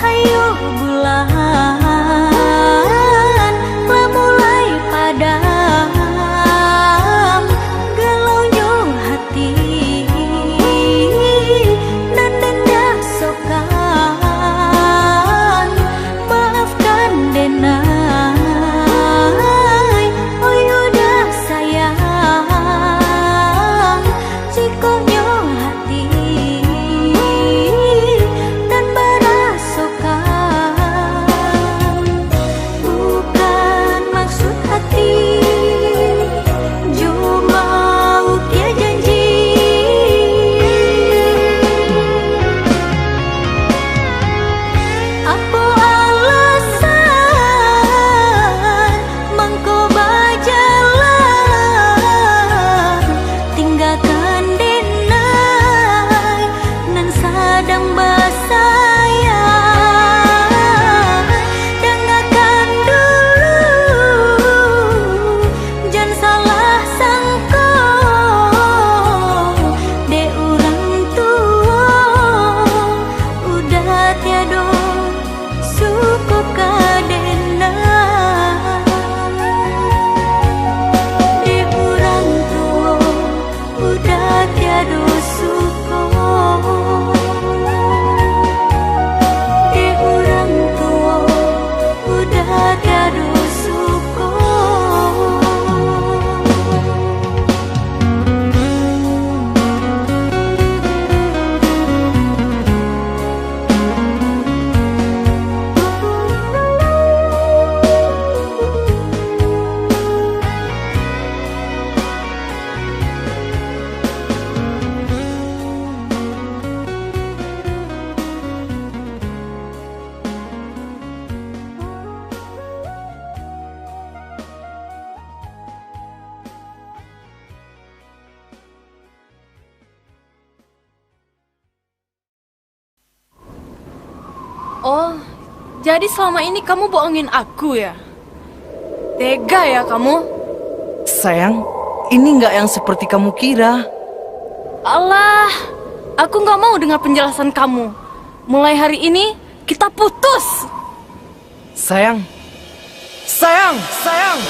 Hayu bulan telah mulai padam, galaunya hati dan denda sokan. Maafkan denai, oh yudah sayang, cikonya hati dan berasokan. Bukan maksud hati, cuma utia janji. Apa alasan mangko bajalan, tinggalkan denai nan sadang basayang. Dengarkan dulu, jangan salah sangka, de urang tua udah tiada suku kadena. De urang tua udah tiada suku, de urang tua udah tiada suku. Oh, jadi selama ini kamu bohongin aku ya? Tega ya kamu? Sayang, ini nggak yang seperti kamu kira. Alah, aku nggak mau dengar penjelasan kamu. Mulai hari ini kita putus. Sayang, sayang, sayang.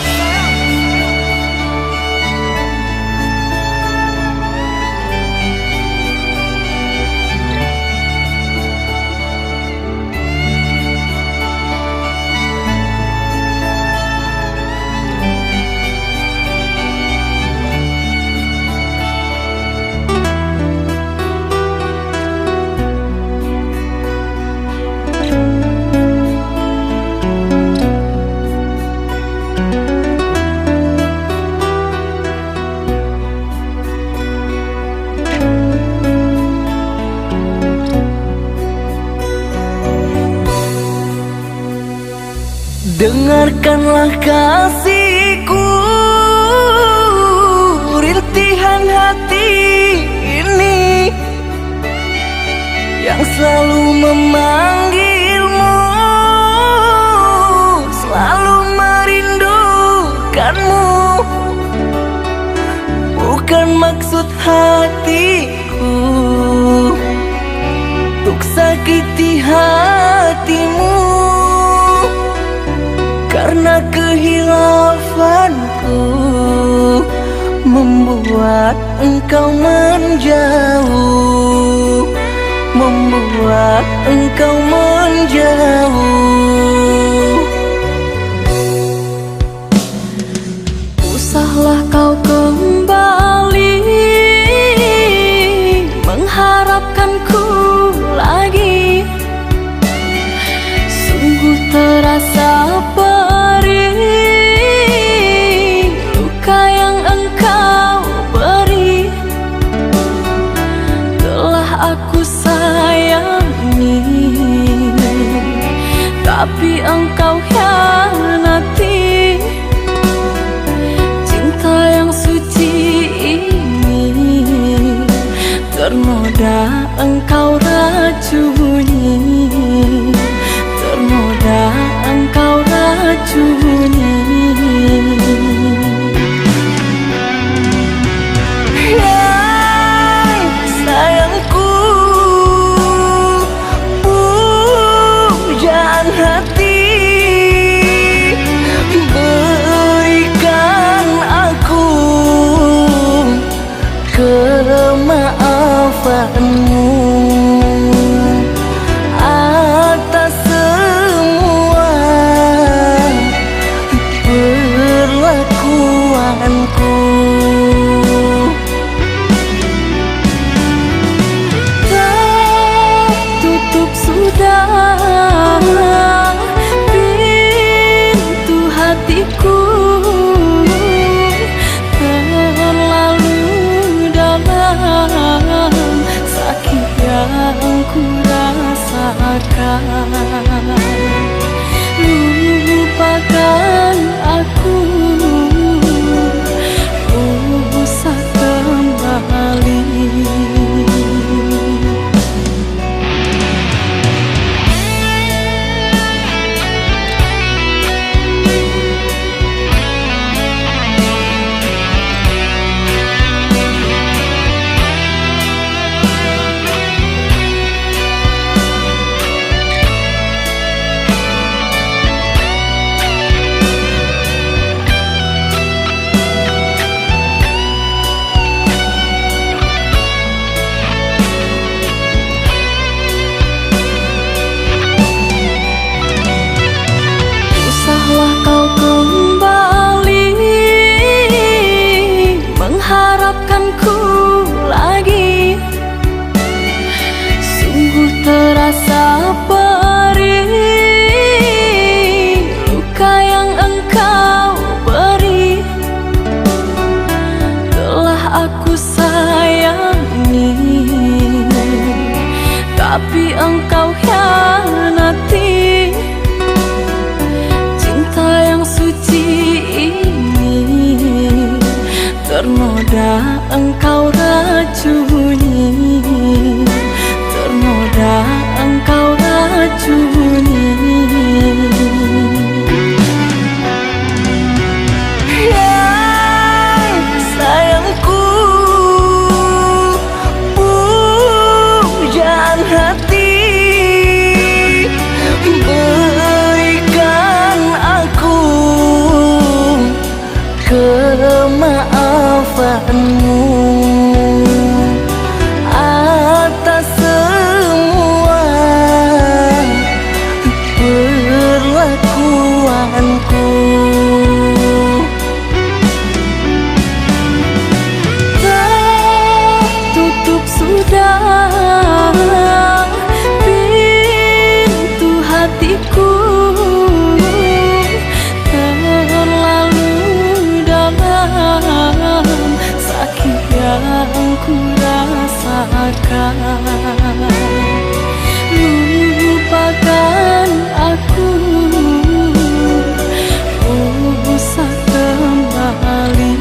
Dengarkanlah kasihku, rintihan hati ini yang selalu memanggilmu, selalu merindukanmu. Bukan maksud hatiku untuk sakiti hatimu, karena kehilafanku membuat engkau menjauh, membuat engkau menjauh. Usahlah kau kembali mengharapkanku lagi. Sungguh terasa perih luka yang engkau beri. Telah aku sayangi, tapi engkau hianati. Cinta yang suci ini ternoda engkau racuni, ternoda engkau racuni. Sayangku, Lupakan aku, usah kembali. Usahlah kau kembali mengharapkanku lagi. Sungguh terasa perih luka yang engkau beri. Telah aku sayangi, tapi engkau hianati. Cinta yang suci ini ternoda engkau racuni, ternoda engkau racuni. Ya sayangku, pujaan hati, berikan aku kemaafanmu atas semua perlakuanku. Tertutup sudah pintu hatiku, terlalu dalam sakit yang ku rasakan. Lupakan aku, usah kembali.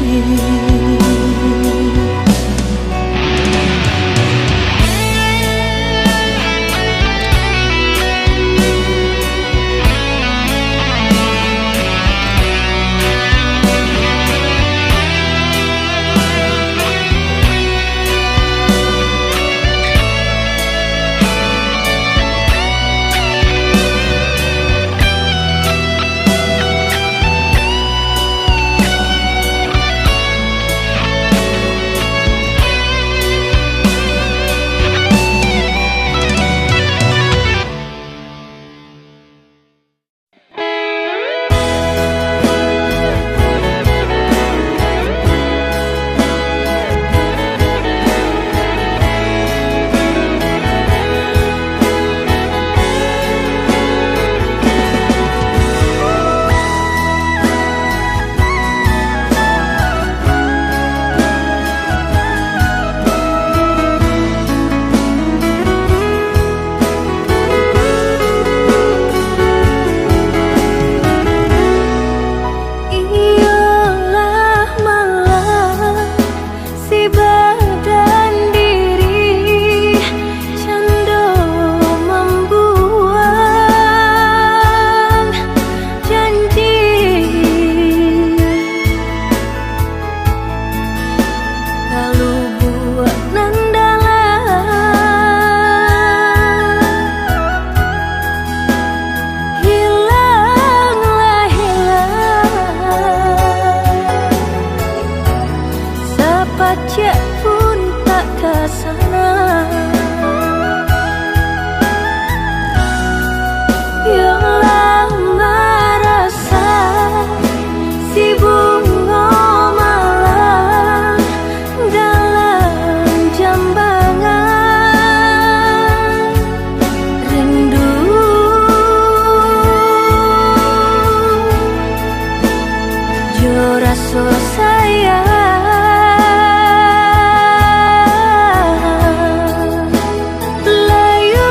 Layu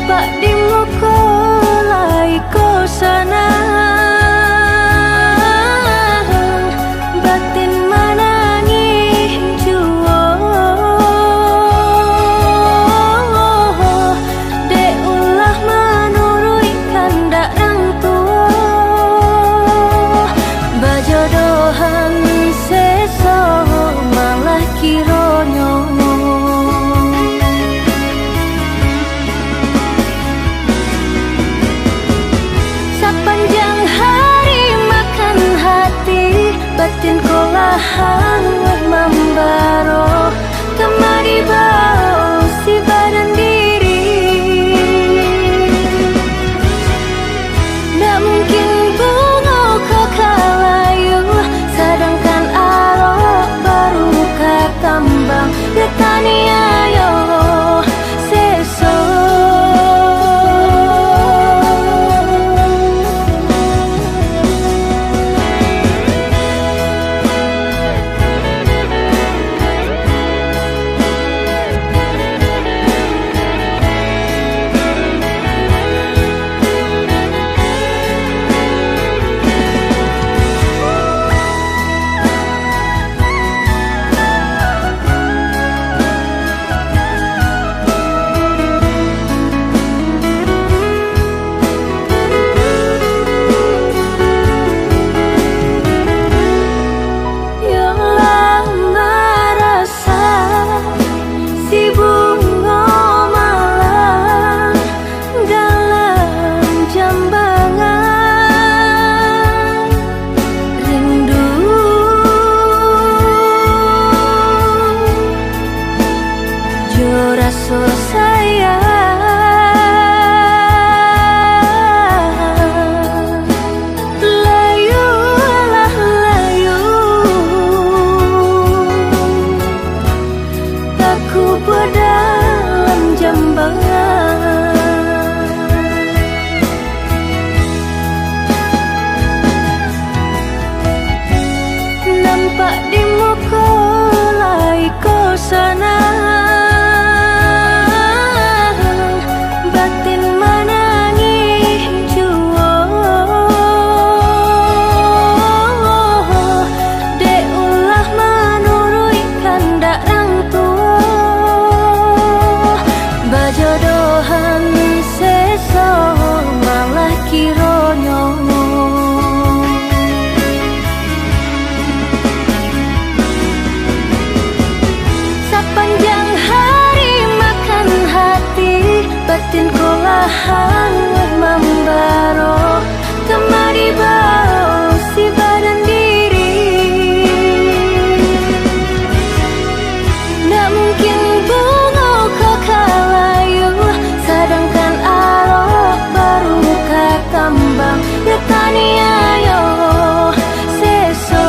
nampak di muka lai kosana, batin menangis jua. Dek ulah menurui kandak rang tua, bajodohan seso malah kironyo. Sepanjang hari makan hati, batin kolahan membaro, kemari bau si badan diri. Tak mungkin bunga kau kalayu, sedangkan arok baru ketambang. Getani ayo seso. Rasa sayang, layulah layu, aku berdalam jambangan. Nampak di muka lai kosana, batin menangis jua. Dek ulah menurui kandak rang tua, bajodohan seso malah kironyo. Sepanjang hari makan hati, batin kolahan membaro, kemari bau si badan diri. Tak mungkin bunga kau kalayu, sedangkan arok baru ketambang. Getani ayo seso.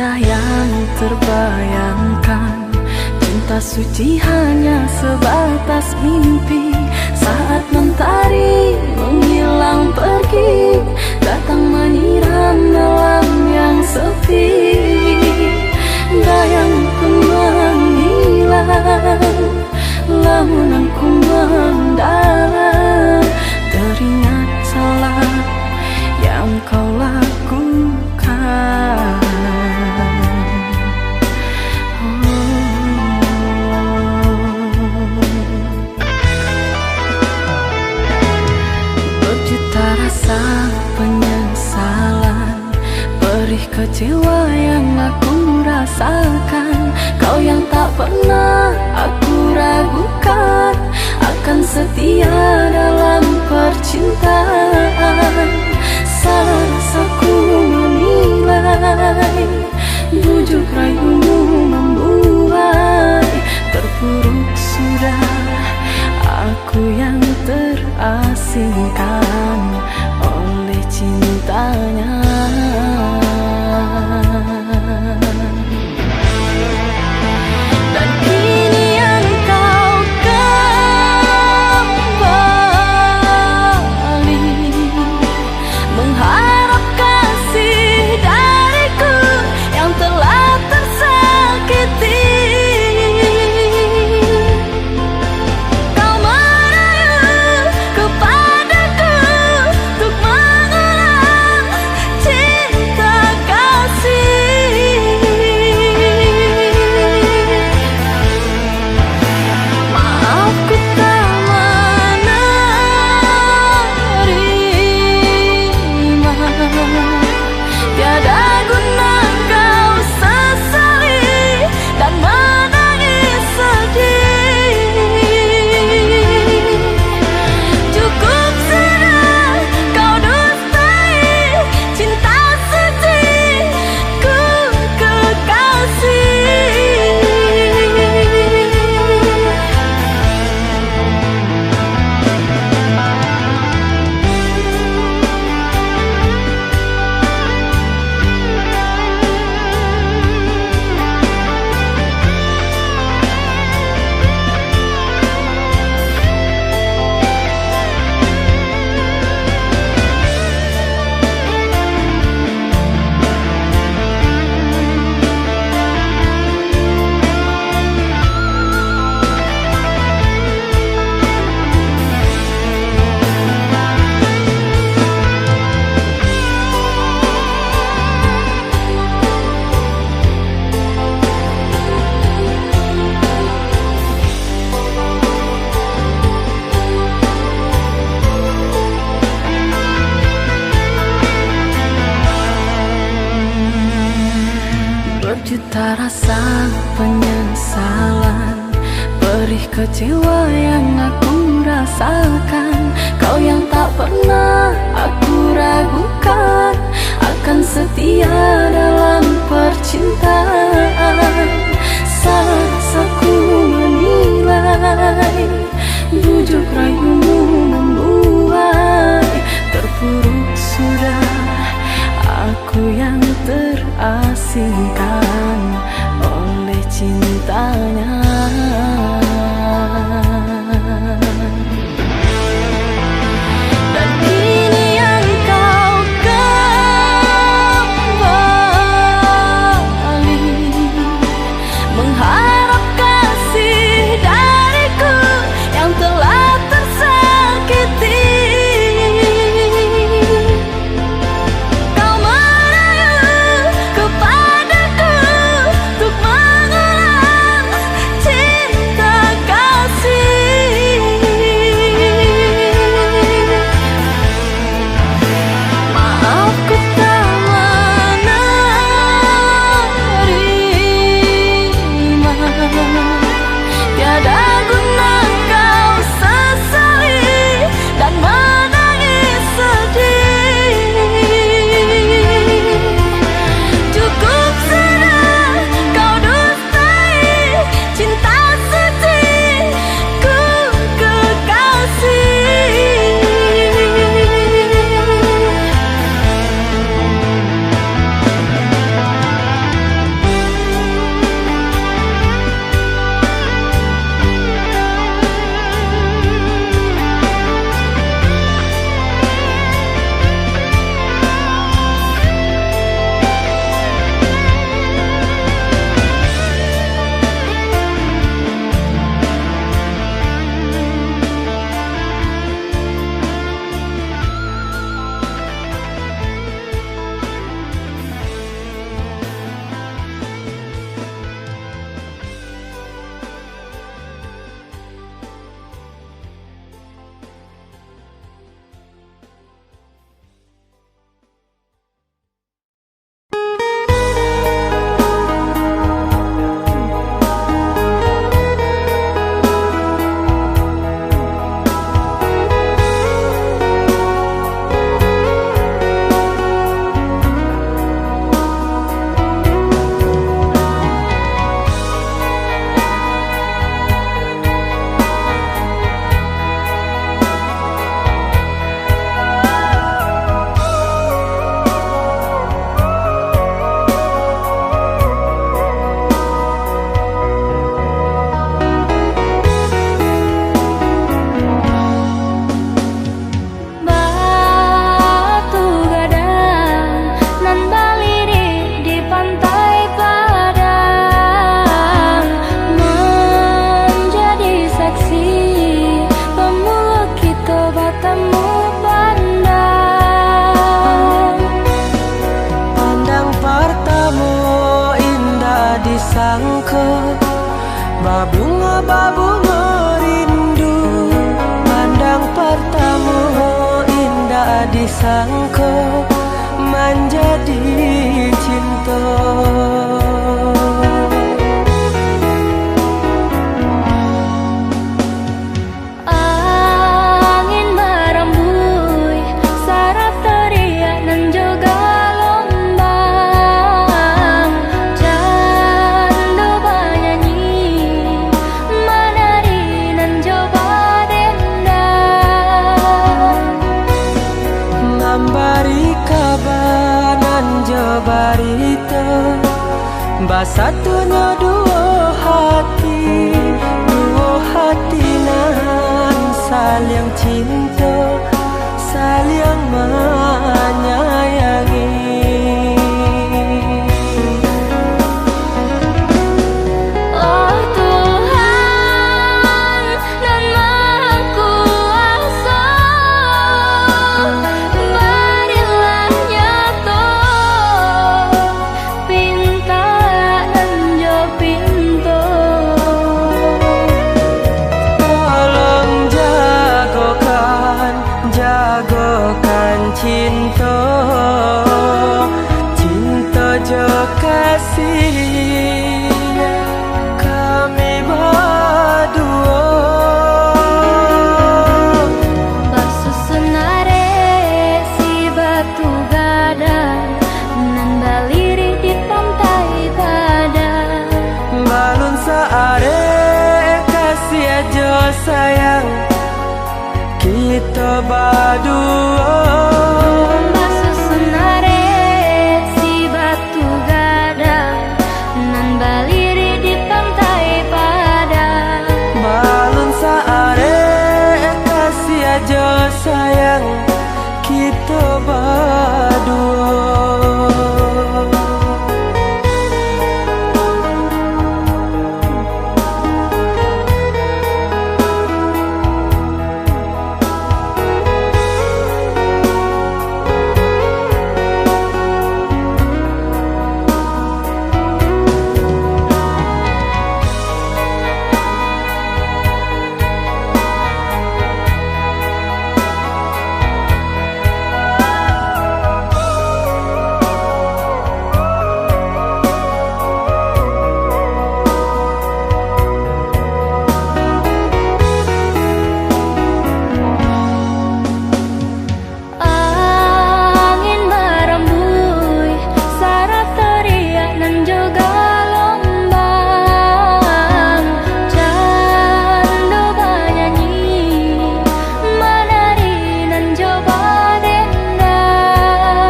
Indah yang terbayangkan, cinta suci hanya sebatas mimpi. Saat mentari menghilang pergi, datang menyiram malam yang sepi. Bayangku menghilang, lamunanku mendalam, teringat salah yang kau lakukan. Berjuta rasa penyesalan, perih kecewa yang aku rasakan. Kau yang tak pernah aku ragukan, akan setia dalam percintaan. Salah rasaku menilai, bujuk rayumu membuai. Terpuruk sudah aku yang terasingkan oleh cintanya. Dan kini engkau kembali, mengharap kasih dariku yang telah tersakiti. Kau merayu kepadaku untuk mengulang cinta kasih. Maaf ku tak menerima, tiada guna kau sesali dan menangis sedih. Cukup sudah kau dustai cinta suciku kekasih. Berjuta rasa penyesalan, perih kecewa yang aku rasakan. Kau yang tak pernah aku ragukan, akan setia dalam percintaan. Salah rasaku menilai, bujuk rayumu membuai. Terpuruk sudah aku yang terasingkan oleh cintanya. Dan kini engkau kembali, mengharap kasih dariku yang telah tersakiti. Kau merayu kepadaku untuk mengulang disangka, babunga rindu pandang pertama, indah disangka menjadi cinta. Angin merembui, saraf teriak dan juga lombang. Candu bernyanyi, menari dan coba dendam. Memberi kabar nan jabarita, basatunya dua hati nan saling cinta, saling menyayangi. Oh Tuhan dan Maha Kuasa, berilah nyata pinta dan jo pintu. Tolong jagokan cinta, cinta jo kasih kami berdua. Basusunare si batu gadang, nan baliri di pantai padang. Balun saare kasih aja sayang, kita berdua. Basusunare si batu gadang, nan baliri di pantai padang. Balun saare kasih aja sayang, kita berdua. Angin merembui, saraf teriak dan juga lombang. Candu bernyanyi, menari dan coba dendam.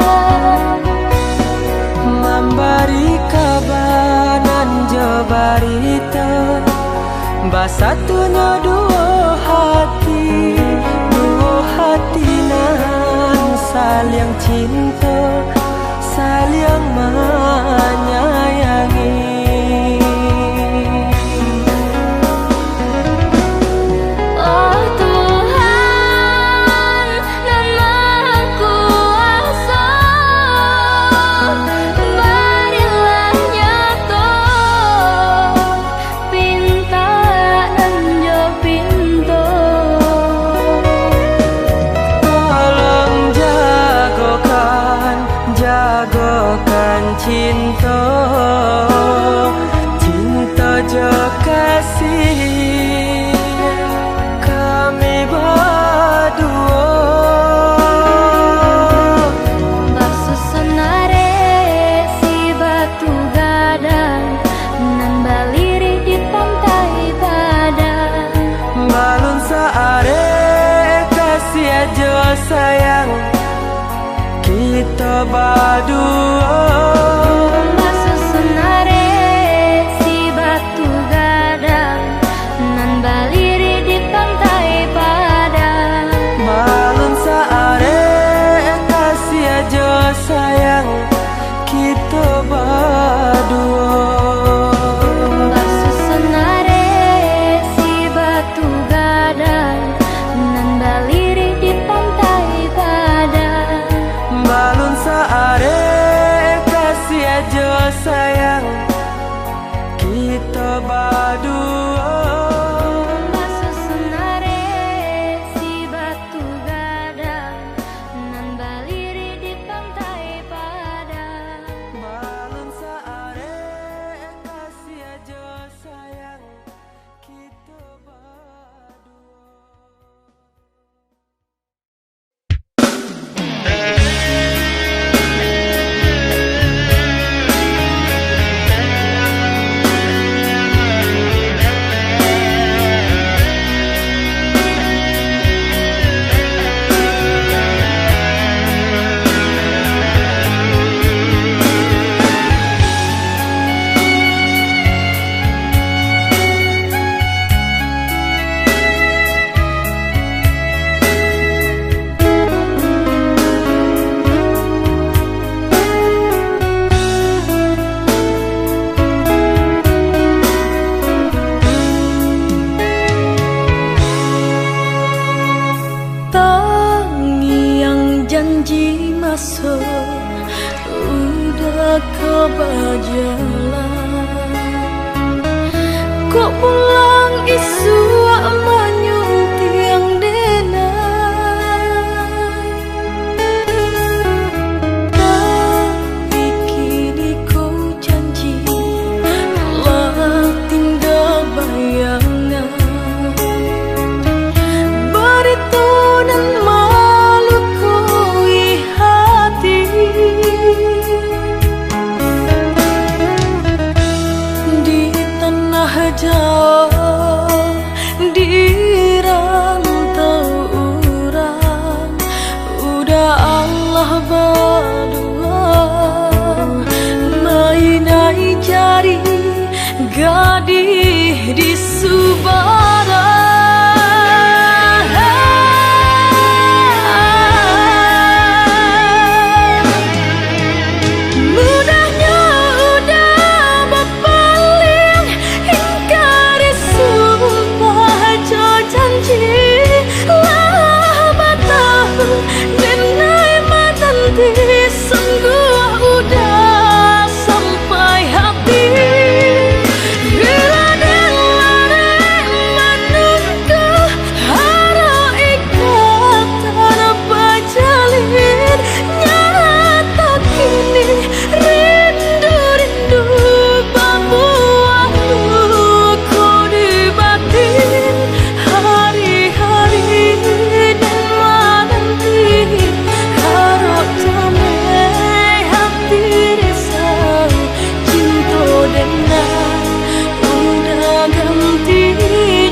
Memberi kabar nan jabarita, basatunya dua hati nan saling cinta, saling menyayangi. Oh Tuhan dan Maha Kuasa, berilah nyata pinta dan jo pintu. Tolong jagokan cinta, cinta jo kasih kami berdua. Basusunare si batu gadang, nan baliri di pantai padang. Balun saare kasih aja sayang, kita berdua. Basusunare si batu gadang, nan baliri di pantai padang. Balun saare kasih aja sayang, kita berdua. Basusunare si batu gadang, nan baliri di pantai padang. Balun saare Kok pulang isu manyung tiang denai, tapi kini kau janji lah tinggal bayangan. Beritunan malu koi hati di tanah jauh, di rantau orang. Udah Allah berdua mainai jari gadih di Subara. Mudahnya udah berpaling, ingkari sumpah jo janji. Lah batang denai matanti, sungguh udah sampai hati. Bila dengareng menunggu haro ikatan berjalin, nyata kini rindu-rindu babuahmu kau di batin. Hari-hari dan menanti harap damai hati risau. Cinta denai udah ganti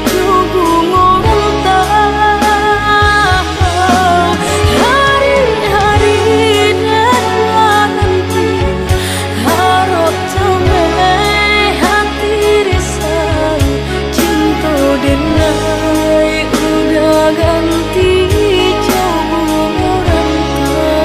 jubung orang tahu. Hari-hari dan menanti harap damai hati risau. Cinta denai udah ganti jubung orang tahu.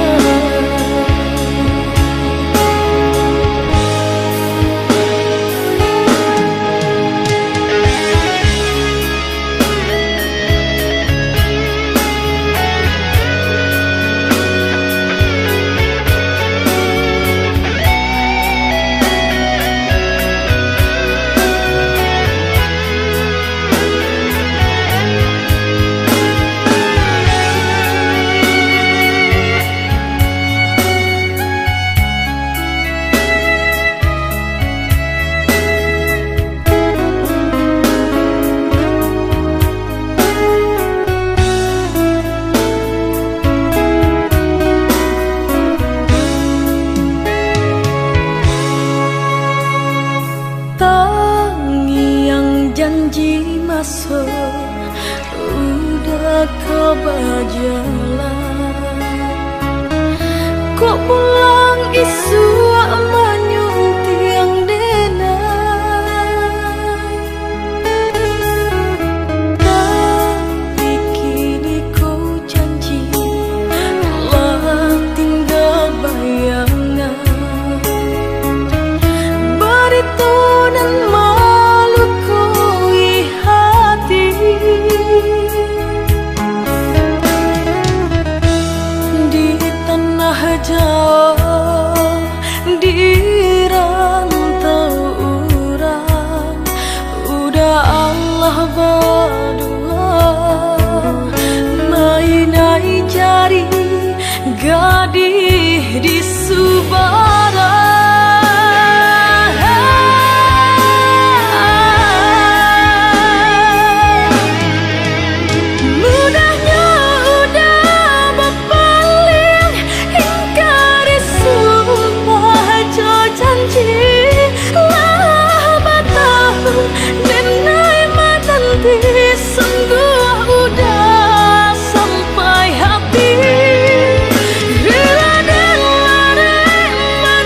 Tangi yang janji masuk udah kau berjalan. Kok pulang isu manyung tiang denai, tapi kini kau janji lah tinggal bayangan. Beritunan malu koi hati di tanah jauh, di rantau orang. Udah Allah berdua mainai jari gadih di Subara. Mudahnya udah berpaling, ingkari sumpah jo janji. Lah batang denai matanti, sungguh udah sampai hati. Bila dengareng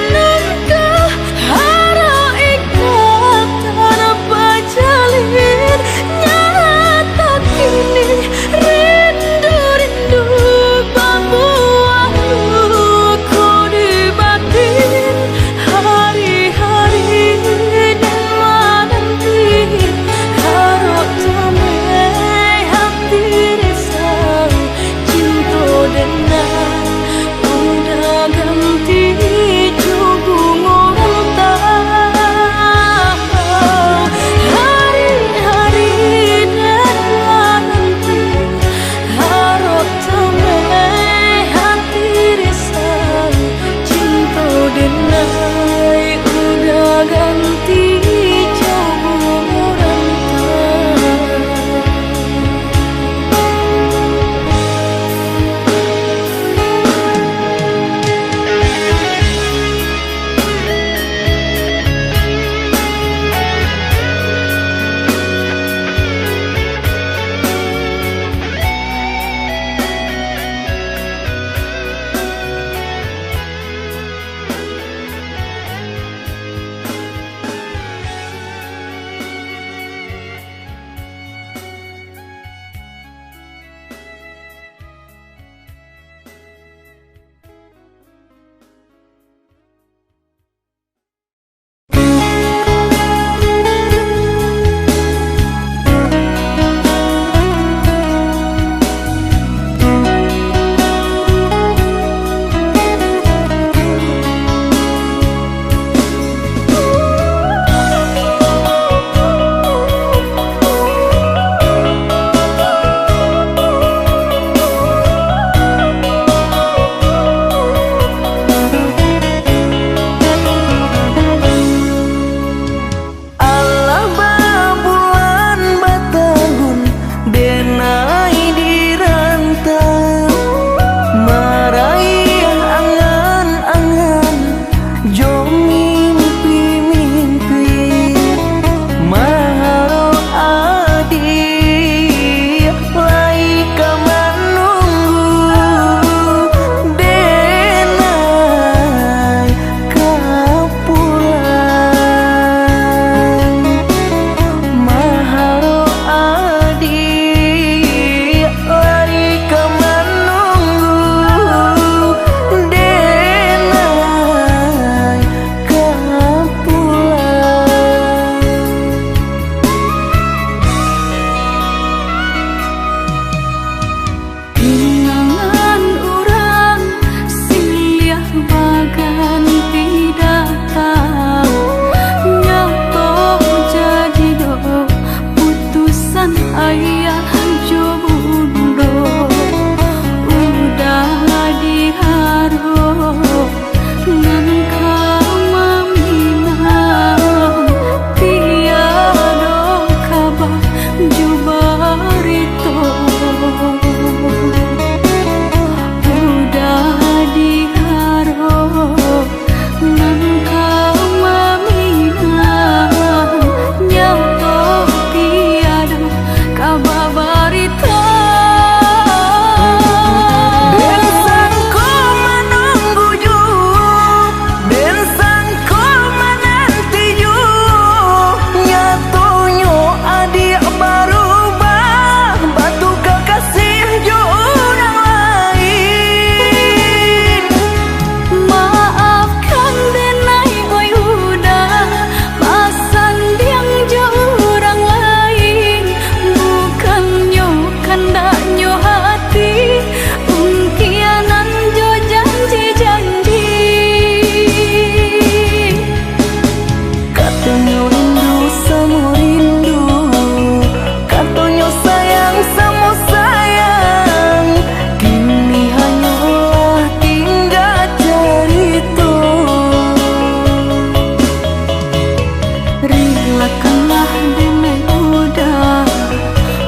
Relakanlah denai udah,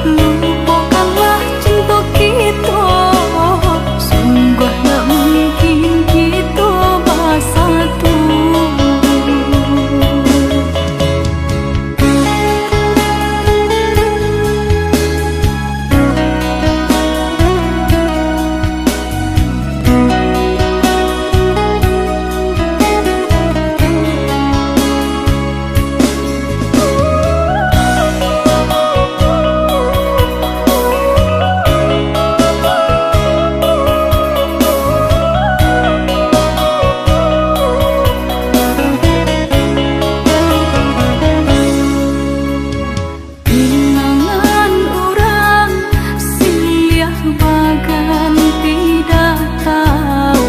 lupakanlah cinta kita. Sungguh tak mungkin kita bersatu. Kenangan orang silih bagan tidak tahu,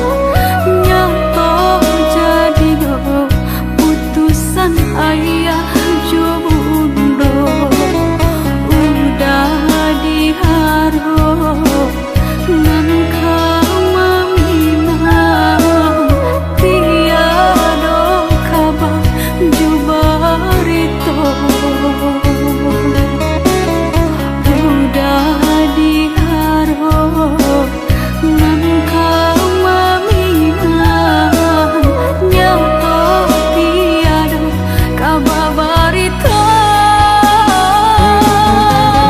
nyata jadi putusan ayah jo bunda. Udah diharap nan kaminang, tiada kabar jo barito. Udah diharap nan kaminang, nyata tiada kabar barito.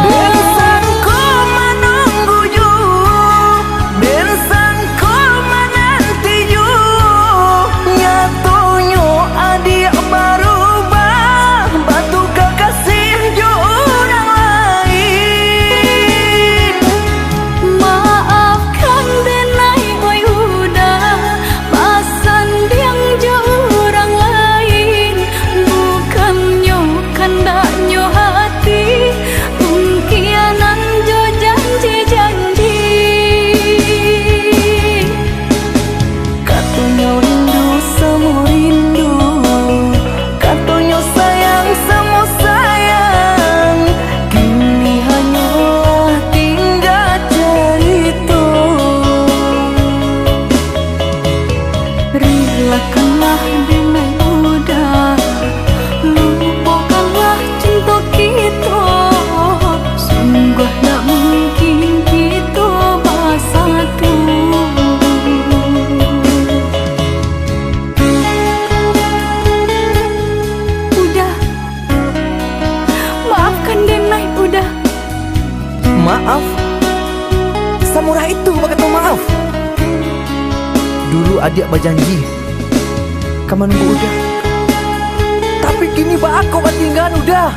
Bensangku menunggu you, bensangku menanti you. Nyatanya adik berubah, batu kekasih ju orang lain. Maafkan denai oi udah, pasan diang jo orang lain. Bukannya kandaknya hati, pengkhianat jo janji-janji. Katanya rindu sama rindu, katanya sayang sama sayang. Kini hanyalah tinggal cerita. Relakanlah denai udah, lupakanlah cinta kita. Sungguh tak mungkin kita bersatu. Udah, maafkan denai udah. Maaf, samurah itu kata maaf. Dulu adik berjanji, kamu nunggu udah. Tapi kini aku ketinggalan udah.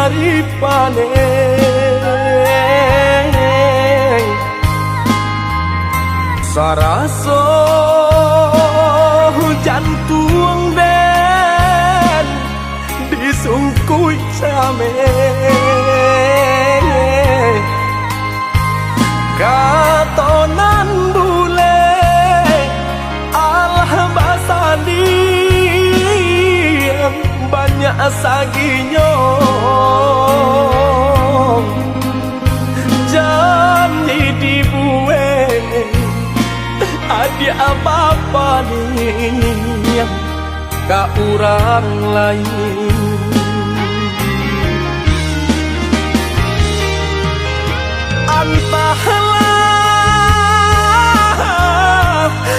maripane saraso jantung den disungkui same katonan bule alah basani banyak saginyo jadi dibueng adik apa-apa nih ka orang lain antahlah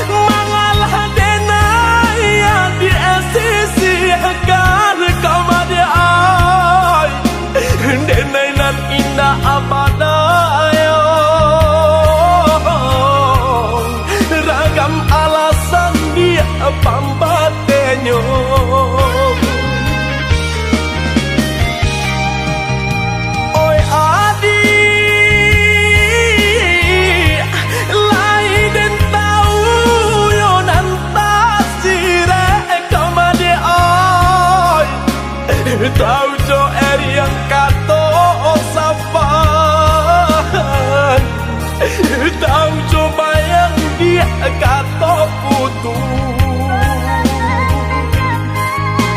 mangalah denai yang di sisi agar kau madi ay denai nan indah abadayo ragam alasan dia pambatenyo oi adik lain dan tahu yo nan tasire kau madi ay tahu jo yang kato sapan tahu coba yang dia kato putus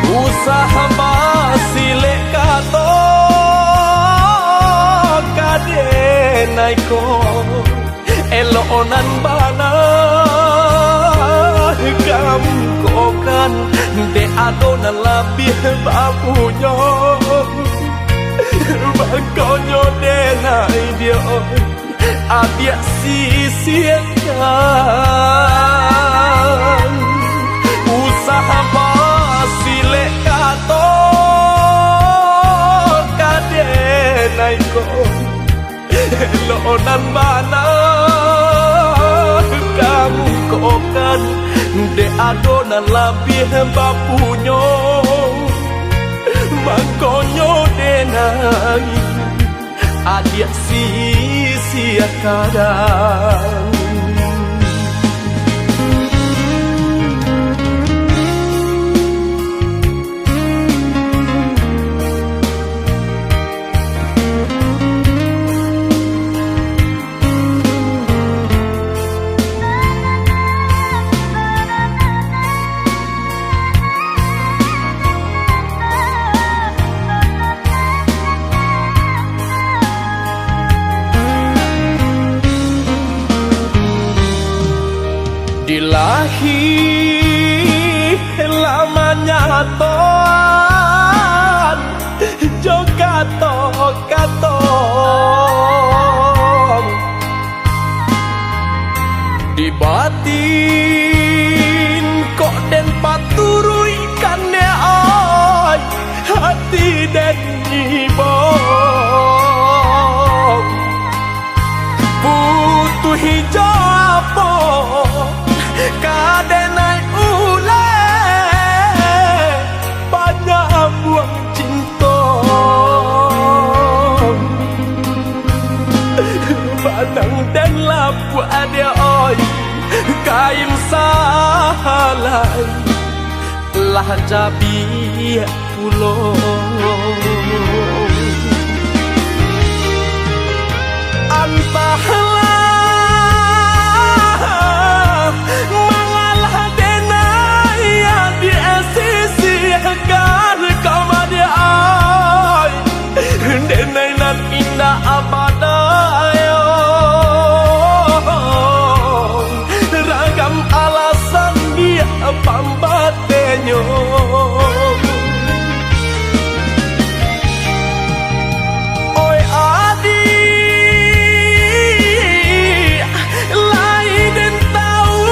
usaha basile kato kadenai ko elonan bana kamu kokan de adona labih bapunyo bakonyo denai dia adia sisiakan usaha basile kato kadenai ko lonan bana kamu kokan de adona labih bapunyo bakonyo denai adia sisiakan dilahi lamanya toan jogato katong di batin kok den paturui kane ay hati den ibong butuh hijau kadenai ule banyak buang cinta banang dan lapu ada oi kain salai lah jabi pulau antahlah mangalah denai yang di sisi agar kau madi ay denai nan indah abadayo ragam alasan dia pambatenyo oi adik lain dan tahu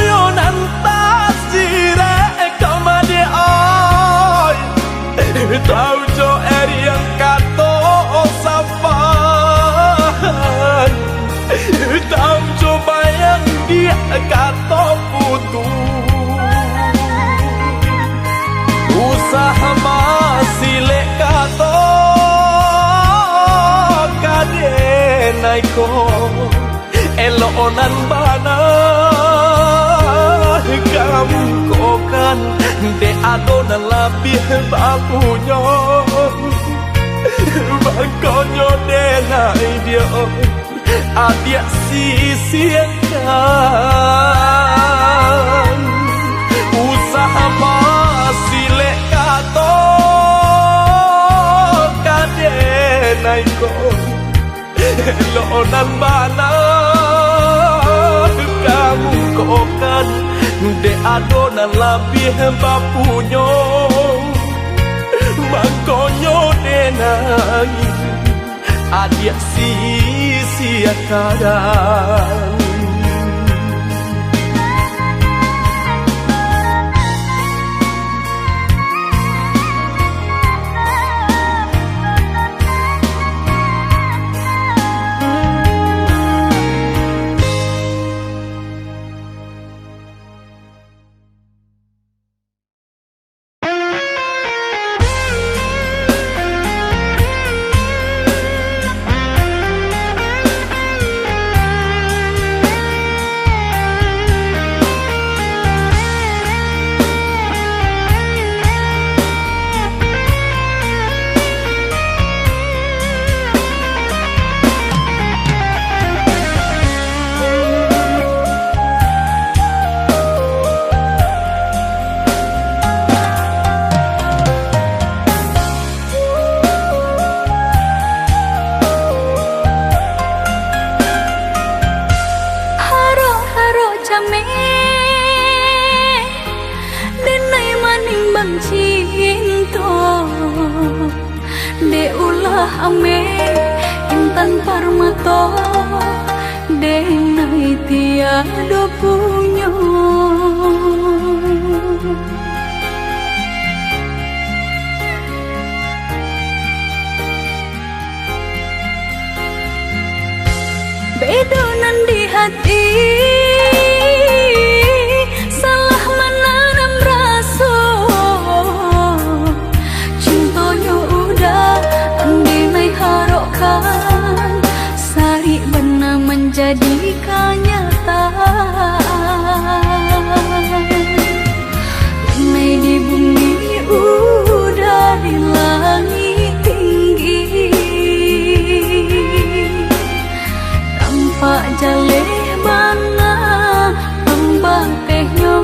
yo nan tasire kau madi ay tahu jo yang kato sapan tahu coba yang dia kato putus usaha masile kato denai ko elonan bana kamu kokan de adonan labih bapunya bakonyo denai dia adia sisiakan usaha masih lekato kadenai ko lonan bana kamu kokan de adonan labih bapunyo makonyo denai adia sia-siakan. Ame intan parmato denai tiada punya bedonan di hati salah menanam rasa cintonya udah andai harokan sari benar menjadi kenyataan Mai di bumi udah di langit tinggi tampak jaleh bana tambah tehnya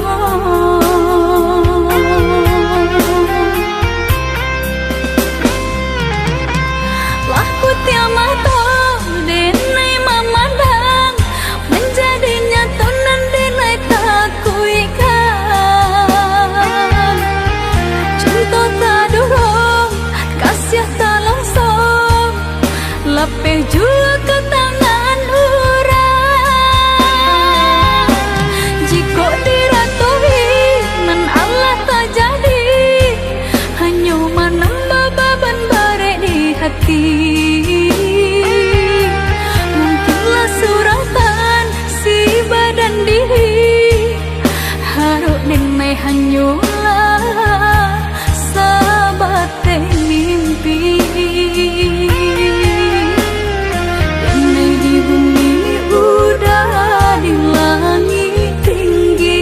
Lapeh jua ke tangan orang jika diratuhi nan Allah tak jadi hanya menambah beban barek di hati mungkinlah suratan si badan diri haruk denai hanyalah sahabat mimpi di langit tinggi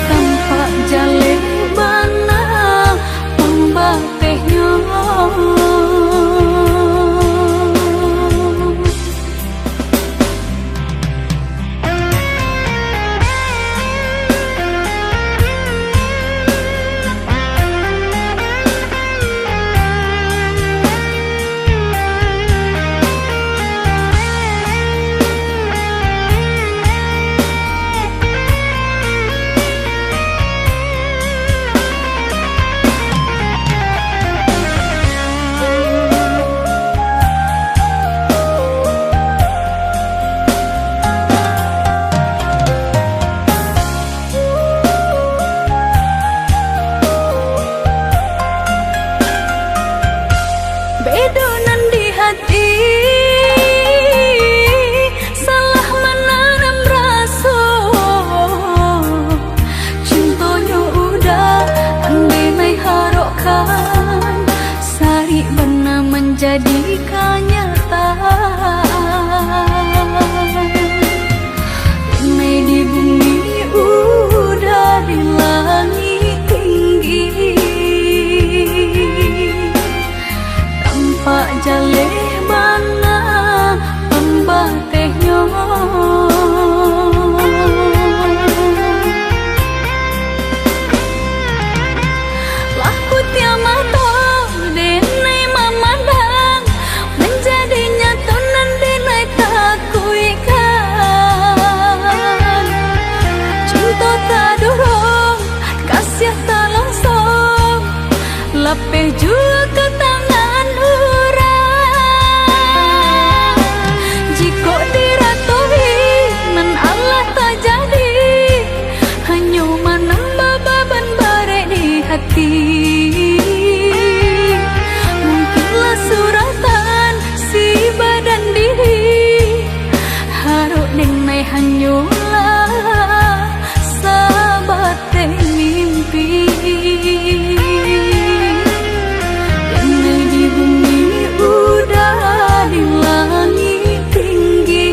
tampak jaleh bana pembah tehnya lapeh jua ke tangan orang. Jika diratohi nan Allah tak jadi, hanya menambah beban barek di hati. Mungkinlah suratan si badan diri, haruk dengai hanyalah sahabat mimpi. Dengai di bumi udah di langit tinggi,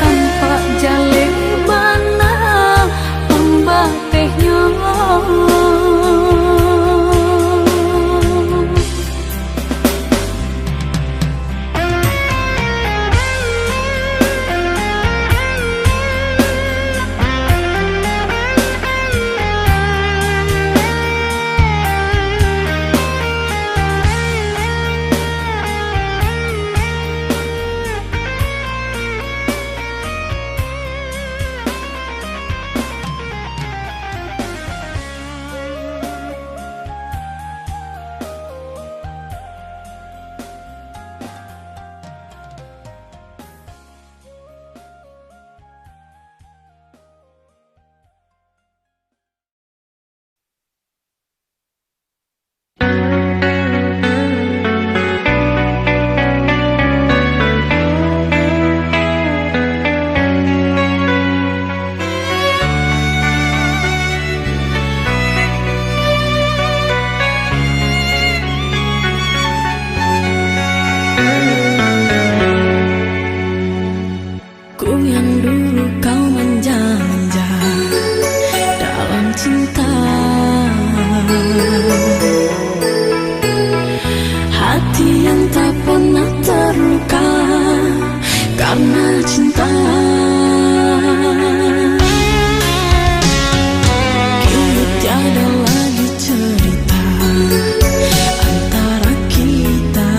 tampak jaleh bana pembatehnya. Ku yang dulu kau manja-manja dalam cinta, hati yang tak pernah terluka karena cinta. Kini tiada lagi cerita antara kita,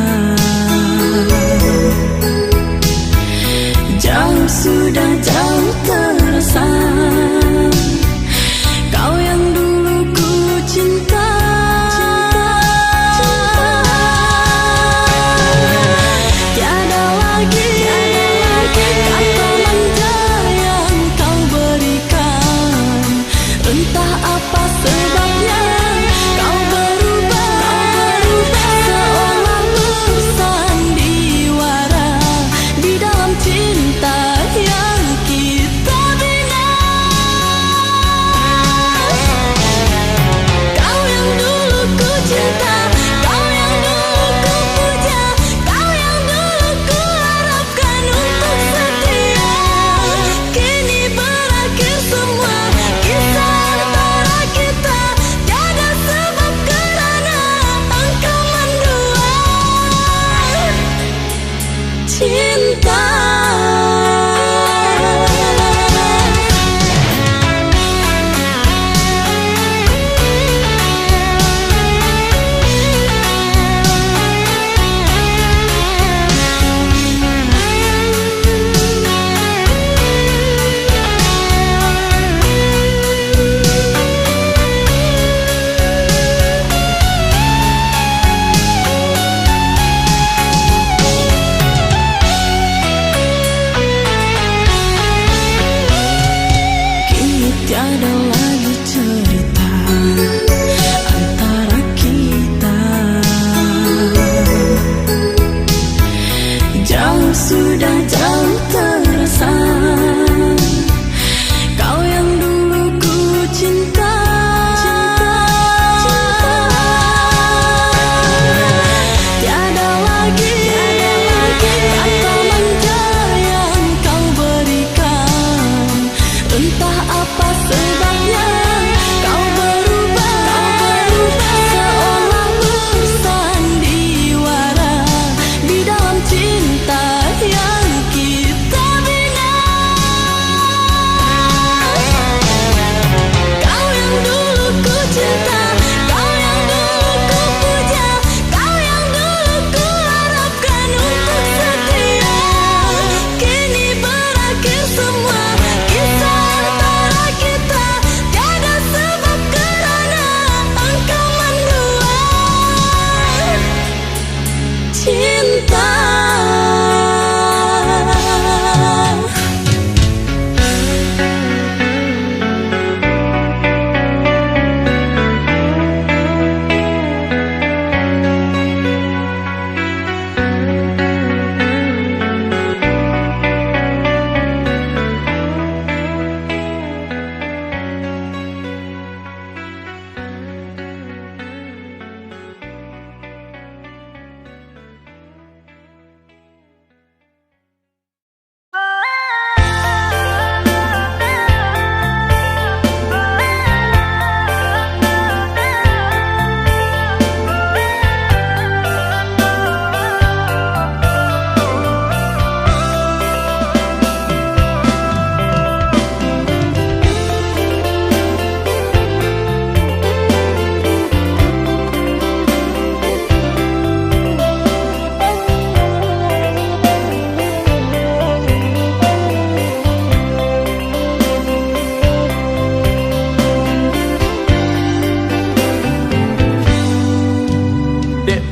jauh sudah jauh terasa. Kau yang dulu ku cinta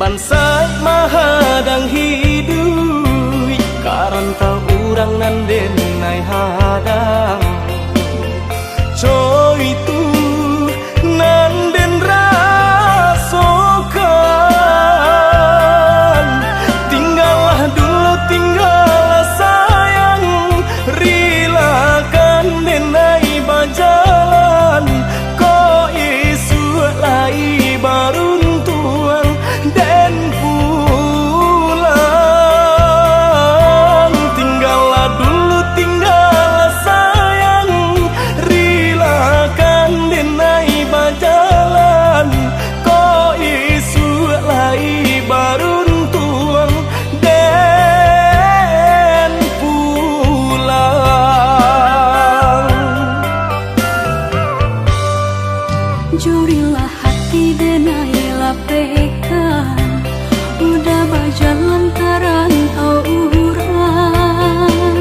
Tuhan Sang Mahadang hidup karanta urang nan denai hadang coy tu nan den rasokan tinggallah dulu tinggallah sayang rilakan denai bajalan ko isu lai baruntuan dan pulang tinggallah dulu tinggallah sayang rilakan denai bajalan ko isu lai baruntuan dan pulang. Jurilah hati denai lapekan, udah berjalan terantau urang.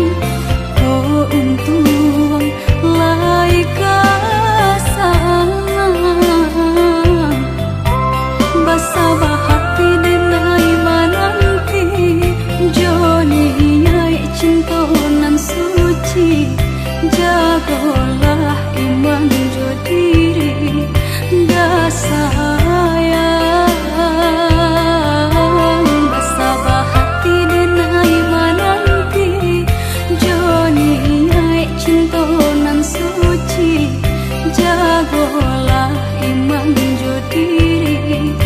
Oh untung lai kesalang, basabah hati denai menanti. Joni nyai cinta nan suci, jagolah iman jo diri. Sayang basabah hati denai menanti. Joni nyai cinta nan suci, jagolah iman jo diri.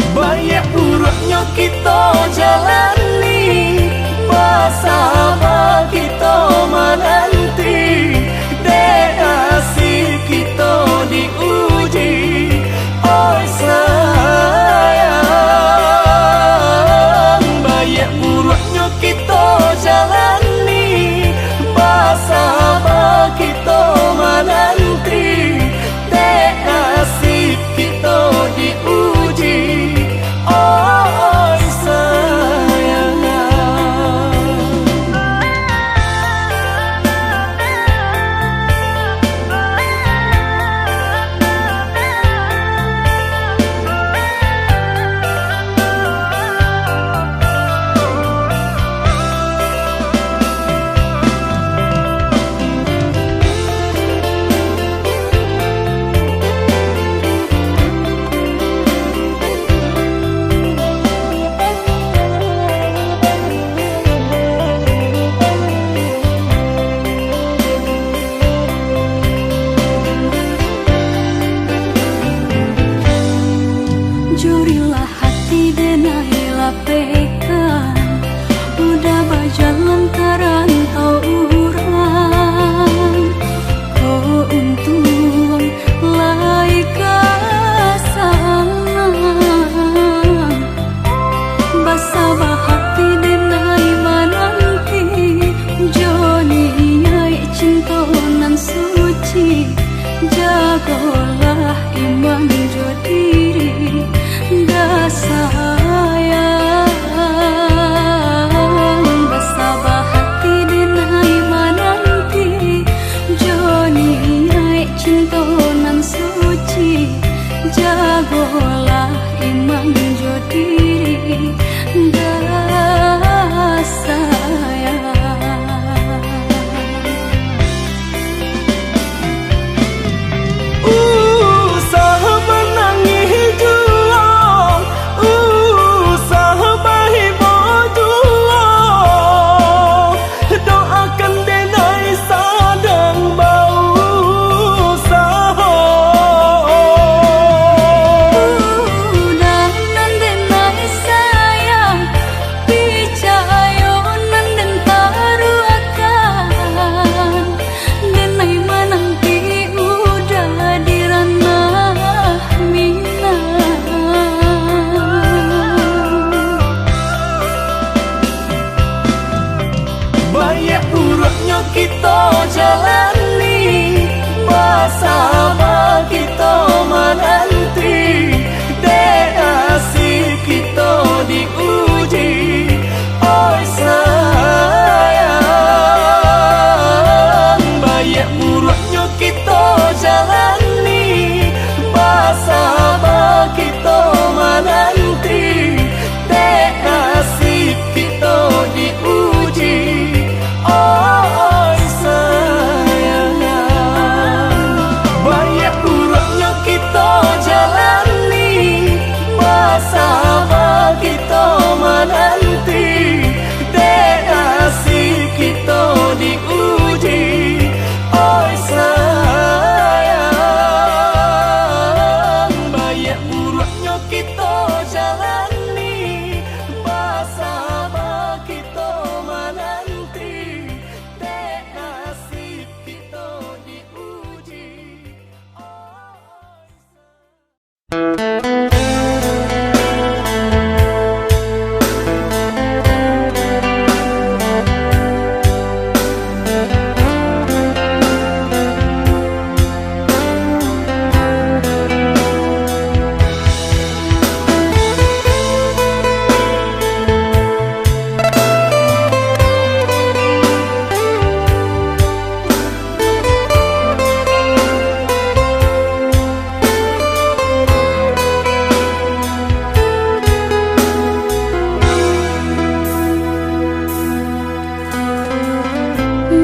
Banyak buruknya kita jalani, bersama kita menanti, dekasi kita diuji. Oh sayang, banyak buruknya kita jalani, bersama kita menanti, dekasi kita diuji. Oh sayang, jurilah hati denai lapekan, udah berjalan terantau urang. Oh untung lai kesalang, basabah hati denai menanti. Joni nyai cinta nan suci, jagolah iman jo diri. Sayang basabah hati denai menanti. Joni nyai cinta nan suci, jagolah iman jo diri. Sayang buruknya kita jalani, bersama kita menanti, dek nasib kita diuji. Oh sayang, banyak buruknya kita jalani, bersama kita menanti, dek nasib kita diuji. Oh sayang, banyak buruknya kita jalani, bersama kita menanti, dek nasib kita diuji.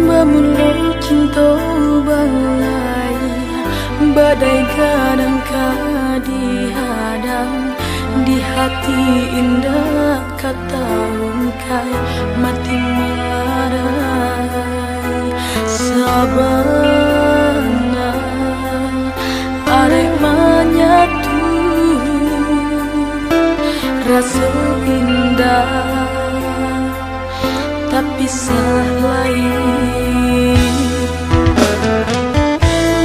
Memulai cinta balai, badai kadang dihadang, di hati indah kata ungkai, mati melarai. Sabana arek menyatu, rasa indah tapi lain.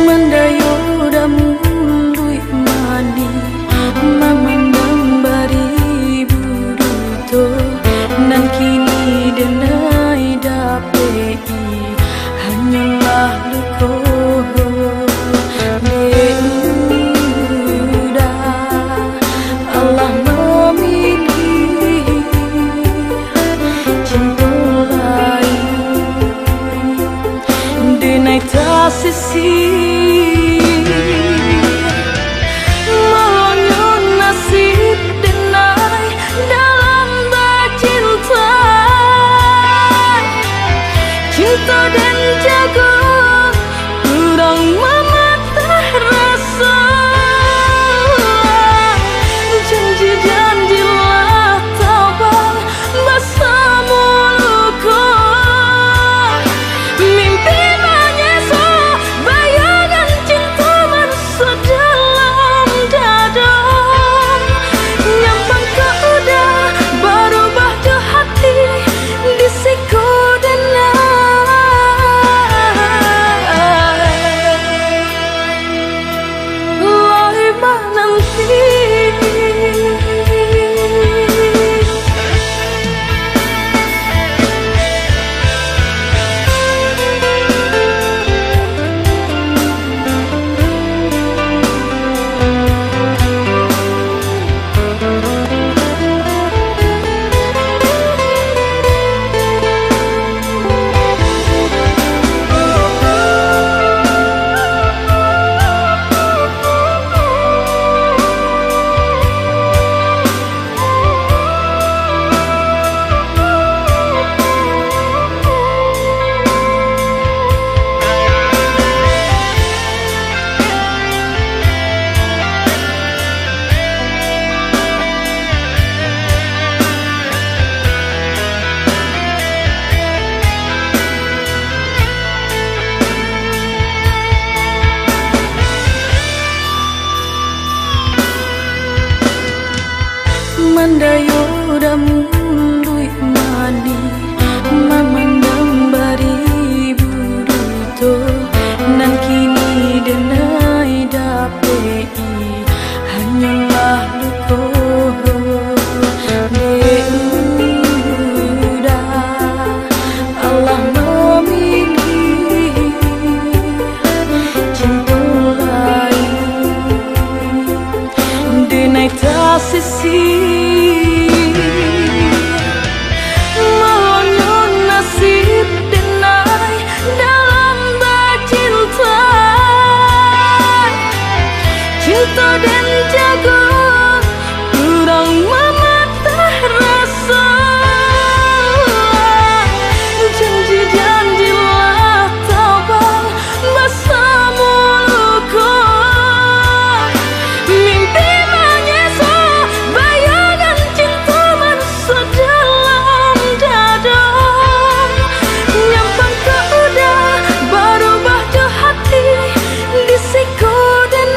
Mendayo damului mani, memandang bari buruto, nan kini denai dapei, hanyalah luko. Allah memilih cinta denai tak sisi, mahalnya nasib denai dalam bercinta. Cinta dan jaga kurang mematah rasa, janji-janjilah tabang bersama luka. Mimpi mandayo damului mani, memandang bari buruto, nan kini denai dapei, hanyalah luko. Allah memilih cinta lain denai tak sisi. Mahalnya nasib denai dalam bercinta. cinta dan jago kurang mematah rasa. Janji-janjilah tabang basah mulutku, mimpi mengesah bayangan cinta masuk dalam dada. Nyampang ke udah berubah ke hati di siku dan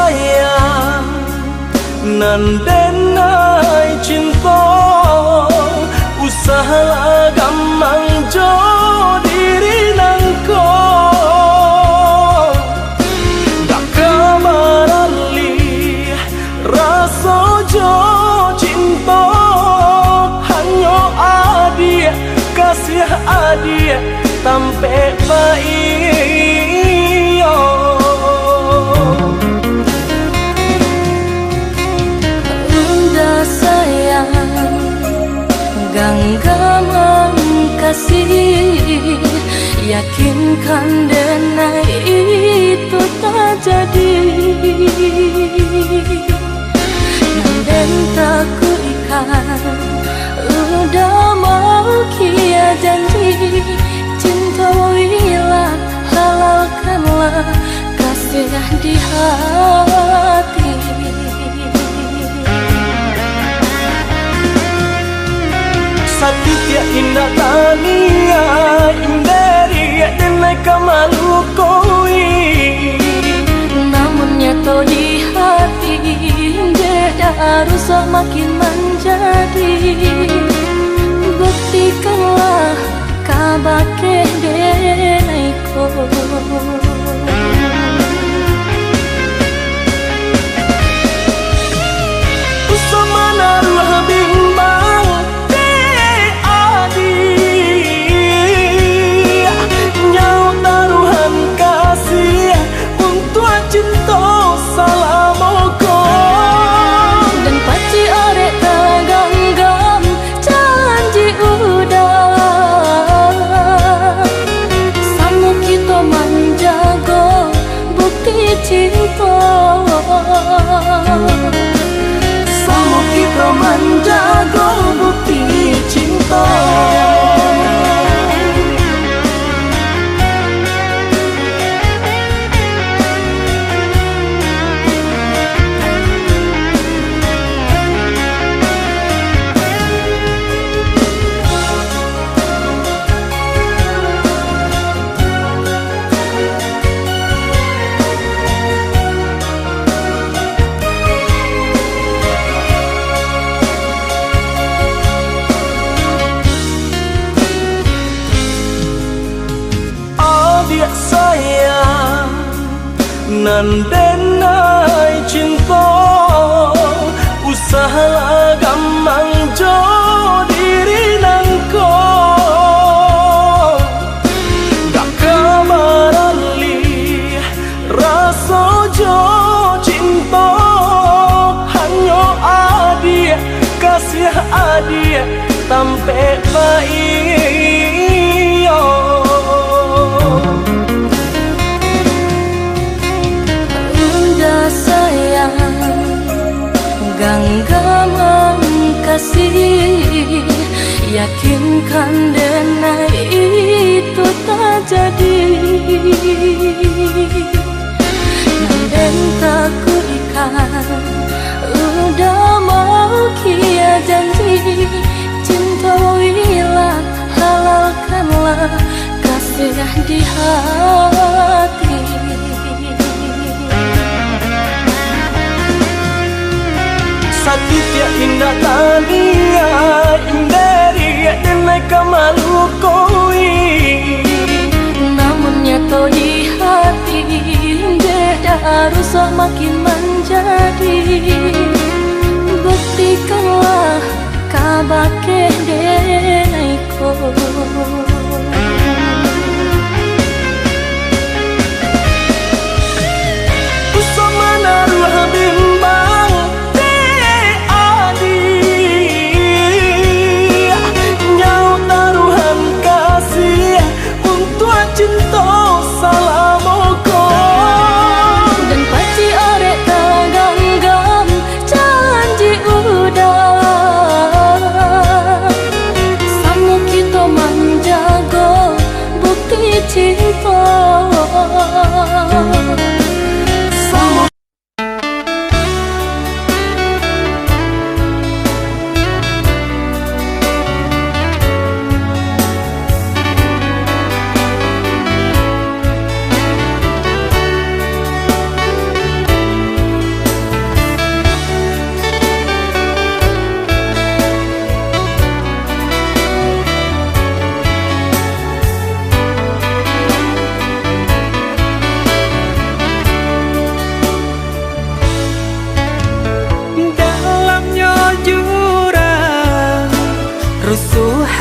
sayang nan denai cinta usaha gamang jo diri nangko dak kamarali rasa jo cinta hanya adia kasih adia tampe baik Genggaman kasih yakinkan denai itu tak jadi Nanden tak ku ikan udah mau kia janji cintailah halalkanlah kasih di hati Satya indah tania indari denai kamalu koi namun nyata di hati beda rusak makin menjadi buktikanlah kabake denai ko usama naruh bimbang cinta salamoko dan paci orek teganggam janji udah samu kita menjaga bukti cinta samu kita menjaga bukti cinta sayang nan denai cinta usaha gamang jo diri nangko dak kamarali rasa jo cinta hanya adia kasih adia tampe baik genggaman kasih yakinkan denai itu tak jadi Nanden tak ku ikan udah mau kia janji cintailah halalkanlah kasih di hati Satya indah tania indari denai kamalu koi namun nyata di hati beda rusak makin menjadi buktikanlah kabake denai ko usama naruh bimbang cinta salamoko dan paci orek teganggam janji udah samu kita manja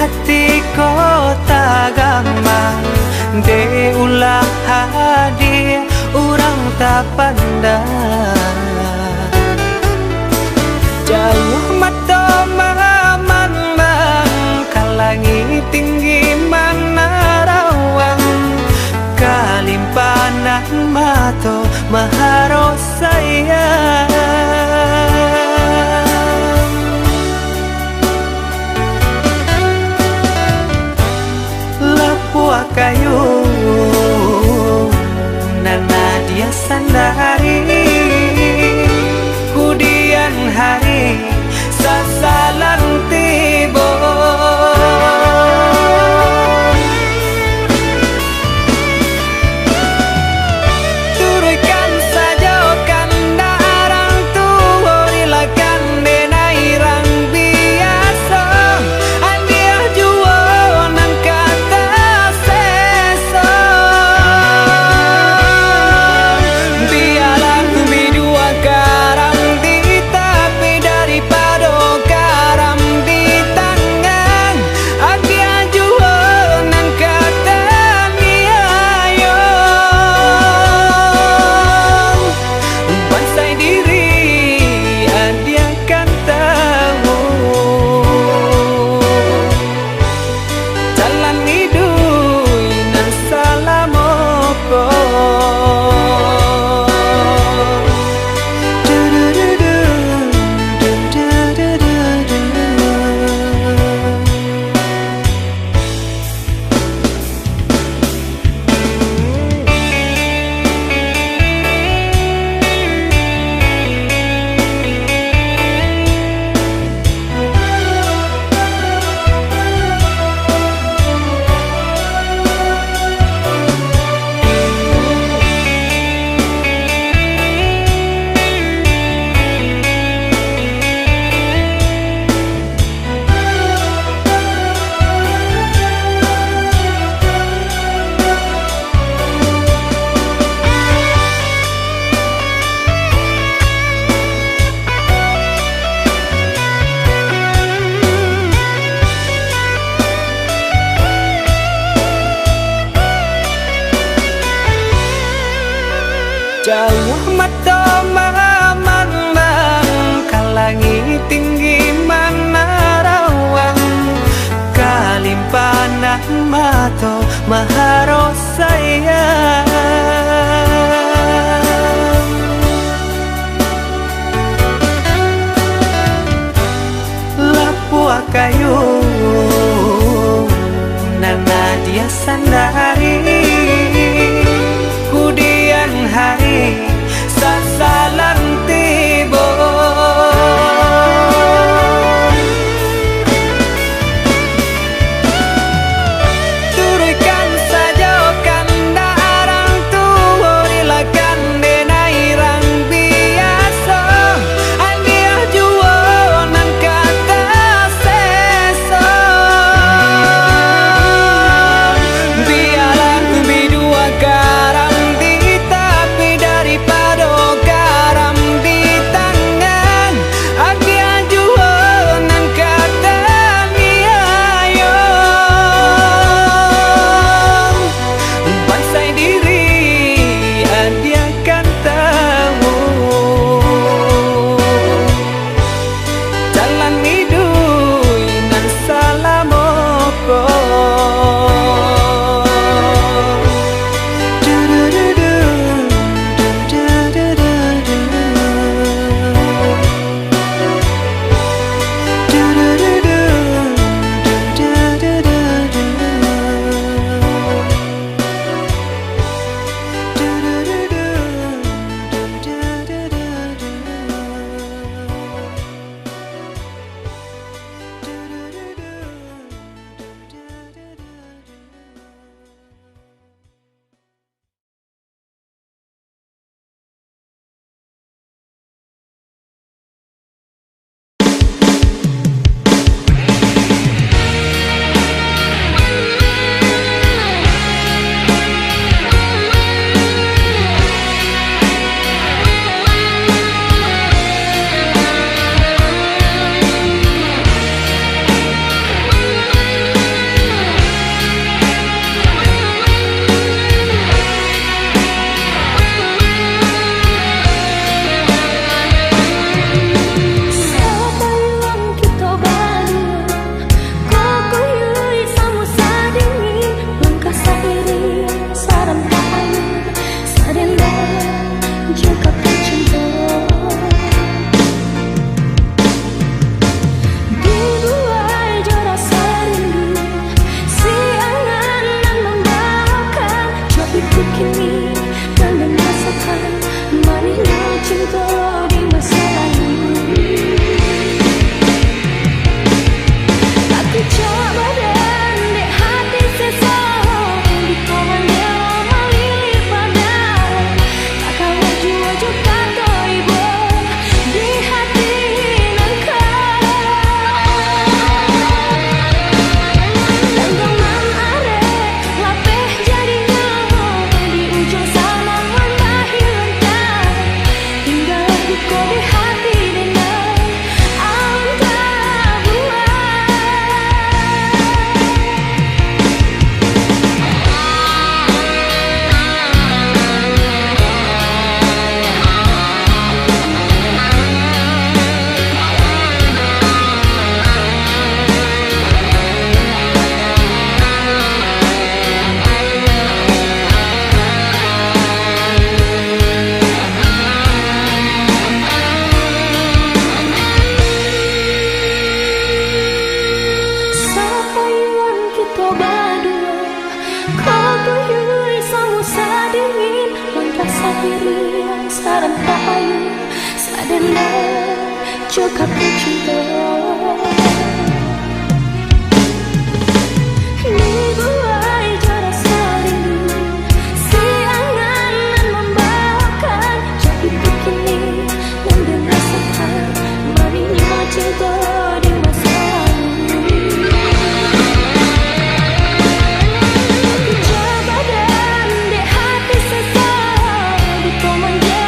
hati kota gampang de ulah hadir orang tak pandang jauh mata mamang kalangi tinggi mana rawang kalimpanan mato maharo sayang lapua kayu nana dia sandari kudian hari sasalang tibo turutkan saja kanda arang tua rilakan denai rang biasa andia jua nang kata seso biarlah bidua garam di tapi daripada garam di tangan andia jua nang kata niayo bansai diri andia kan tahu jalan hidup nan salamoko jauh mata mamang kalangi tinggi mana rawang kalimpanan mato maharo sayang lapua kayu nana dia sandari kudian hari sasalan tibo turutkan saja kanda arang cakap cinta. Dibuai jo rasa rindu, si angan nan membawakan. Cobiku kini kan merasakan manisnya cinta di masa lalu. Aku coba dan di hati seseorang di kawan dia melilit pada. Tak kalah jua juga ibu di hati engkau. Genggaman arek lapeh jadinya di ujung sana menghilangkan. Hingga duka di hati dengan anta buat. Sapayuan kita berdua, kau tuyui samusa dingin, langkah sendirian sarang payu, sadana cakap cinta. Dibuai jo rasa rindu, si angan nan membawakan. Cobiku kini nan merasakan manisnya cinta di masa lalu. Coba dan di hati seseorang di kawan dia